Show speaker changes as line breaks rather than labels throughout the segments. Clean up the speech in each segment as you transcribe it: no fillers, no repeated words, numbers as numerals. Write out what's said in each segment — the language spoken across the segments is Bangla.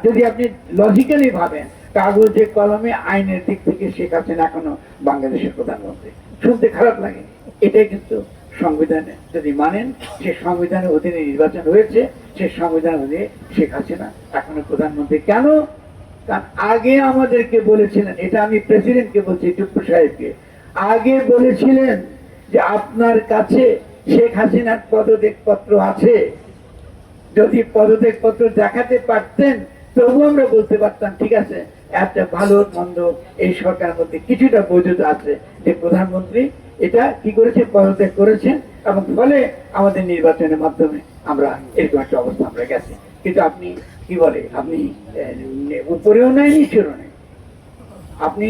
যদি আপনি লজিক্যালি ভাবেন, কাগজে কলমে আইনের দিক থেকে শেখ হাসিনা এখনো বাংলাদেশের প্রধানমন্ত্রী। শুনতে খারাপ লাগে, এটাই কিন্তু সংবিধানে যদি মানেন, সে সংবিধানের অধীনে নির্বাচন হয়েছে, সে সংবিধানের অধীনে শেখ হাসিনা এখনো প্রধানমন্ত্রী। কেন? কারণ আগে আমাদেরকে বলেছিলেন, এটা আমি প্রেসিডেন্টকে বলছি, টুপ্পু সাহেবকে, আগে বলেছিলেন যে আপনার কাছে শেখ হাসিনার পদত্যাগপত্র আছে, যদি পদত্যাগপত্র দেখাতে পারতেন তবু আমরা বলতে পারতাম ঠিক আছে, একটা ভালো মন্দ এই সরকারের মধ্যে কিছুটা বৈধতা আছে যে প্রধানমন্ত্রী এটা কি করেছে, পদত্যাগ করেছেন, এবং ফলে আমাদের নির্বাচনের মাধ্যমে আমরা এরকম একটা অবস্থা আমরা গেছি। কিন্তু আপনি কি বলে, আপনি উপরেও নাই নিচেও নেই, আপনি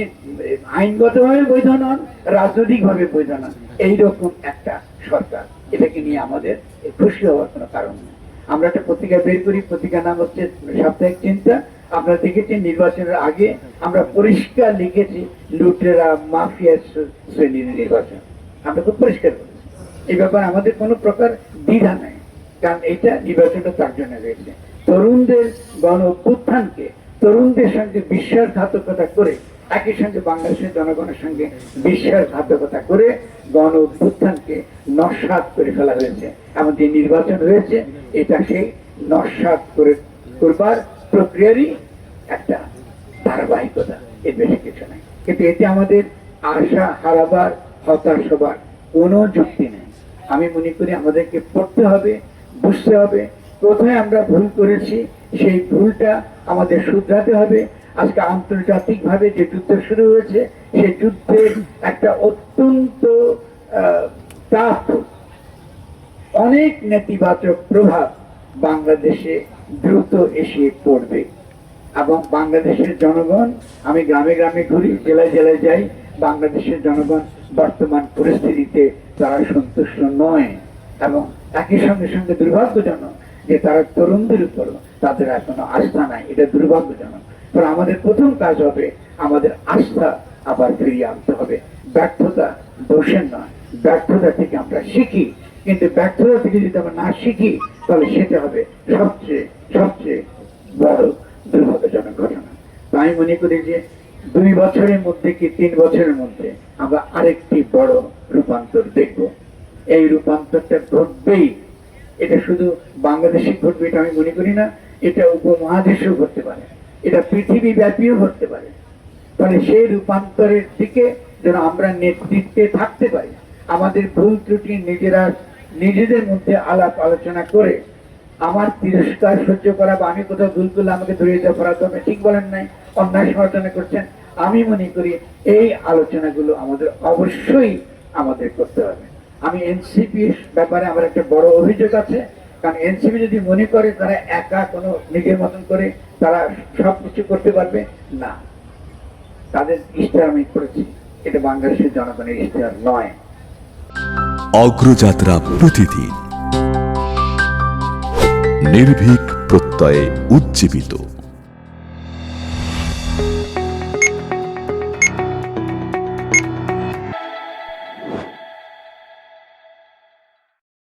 আইনগতভাবে বৈধ নন, রাজনৈতিকভাবে বৈধ নন, এইরকম একটা সরকার। এটাকে নিয়ে আমাদের খুশি হওয়ার কোনো কারণ নেই। আমরা একটা পত্রিকা বের করি, পত্রিকার নাম হচ্ছে সাপ্তাহিক চিন্তা। আপনারা দেখেছেন নির্বাচনের আগে আমরা পরিষ্কার লিখেছি লুটেরা মাফিয়া শ্রেণীর নির্বাচন, আমরা খুব পরিষ্কার করেছি। এই ব্যাপারে আমাদের কোনো প্রকার দ্বিধা নাই, কারণ এটা নির্বাচনটা তার জন্য হয়েছে। তরুণদের গণ অভ্যুত্থানকে তরুণদের সঙ্গে বিশ্বাসঘাতকতা করে, একই সঙ্গে বাংলাদেশের জনগণের সঙ্গে বিশ্বাসঘাতকতা করে গণ অভ্যুত্থানকে নস্যাৎ করে ফেলা হয়েছে। এমন যে নির্বাচন হয়েছে, এটা সেই নস্যাৎ করবার প্রক্রিয়ারই একটা ধারাবাহিকতা, এর বেশি কিছু নাই। কিন্তু এতে আমাদের আশা হারাবার, হতাশ হবার কোনো যুক্তি নেই। আমি মনে করি আমাদেরকে পড়তে হবে, বুঝতে হবে কোথায় আমরা ভুল করেছি, সেই ভুলটা আমাদের শুধরাতে হবে। আজকে আন্তর্জাতিক ভাবে যে যুদ্ধ শুরু হয়েছে, সেই যুদ্ধের একটা অত্যন্ত অনেক নেতিবাচক প্রভাব বাংলাদেশে দ্রুত এসে পড়বে। এবং বাংলাদেশের জনগণ, আমি গ্রামে গ্রামে ঘুরি, জেলায় জেলায় যাই, বাংলাদেশের জনগণ বর্তমান পরিস্থিতিতে তারা সন্তুষ্ট নয়। এবং একই সঙ্গে সঙ্গে দুর্ভাগ্যজনক যে তারা তরুণদের উপর তাদের এখনো আস্থা নাই, এটা দুর্ভাগ্যজনক। কারণ আমাদের প্রথম কাজ হবে আমাদের আস্থা আবার ফিরিয়ে আনতে হবে। ব্যর্থতা দোষের নয়, ব্যর্থতা থেকে আমরা শিখি, কিন্তু ব্যর্থতা থেকে যদি আমরা না শিখি তাহলে সেটা হবে সবচেয়ে সবচেয়ে বড় দুর্ভাগ্যজনক ঘটনা। তাই মনে করি যে 2 বছরের মধ্যে কি 3 বছরের মধ্যে আমরা আরেকটি বড় রূপান্তর দেখব। এই রূপান্তরটা ঘটবেই, এটা শুধু বাংলাদেশে ঘটবে এটা আমি মনে করি না, এটা উপমহাদেশেও ঘটতে পারে, এটা পৃথিবী ব্যাপীও ঘটতে পারে। তাহলে সেই রূপান্তরের দিকে যেন আমরা নেতৃত্বে থাকতে পারি, আমাদের ভুল ত্রুটি নিজেদের মধ্যে আলাপ আলোচনা করে, আমার তিরস্কার সহ্য করা বা আমি কোথাও ভুল করলে আমাকে ধরিয়ে দেওয়া করা, তবে ঠিক বলেন নাই, অন্যায় সমালোচনা করছেন, আমি মনে করি এই আলোচনাগুলো আমাদের অবশ্যই আমাদের করতে হবে। আমি এনসিপির ব্যাপারে আমার একটা বড় অভিযোগ আছে, কারণ এনসিপি যদি মনে করে তারা একা কোনো নিজের মতন করে তারা সবকিছু করতে পারবে না, তাদের ইশতেহার আমি করেছি, এটা বাংলাদেশের জনগণের ইশতেহার নয়।
অগ্রযাত্রা প্রতিদিন নির্ভীক প্রত্যয়ে উজ্জীবিত।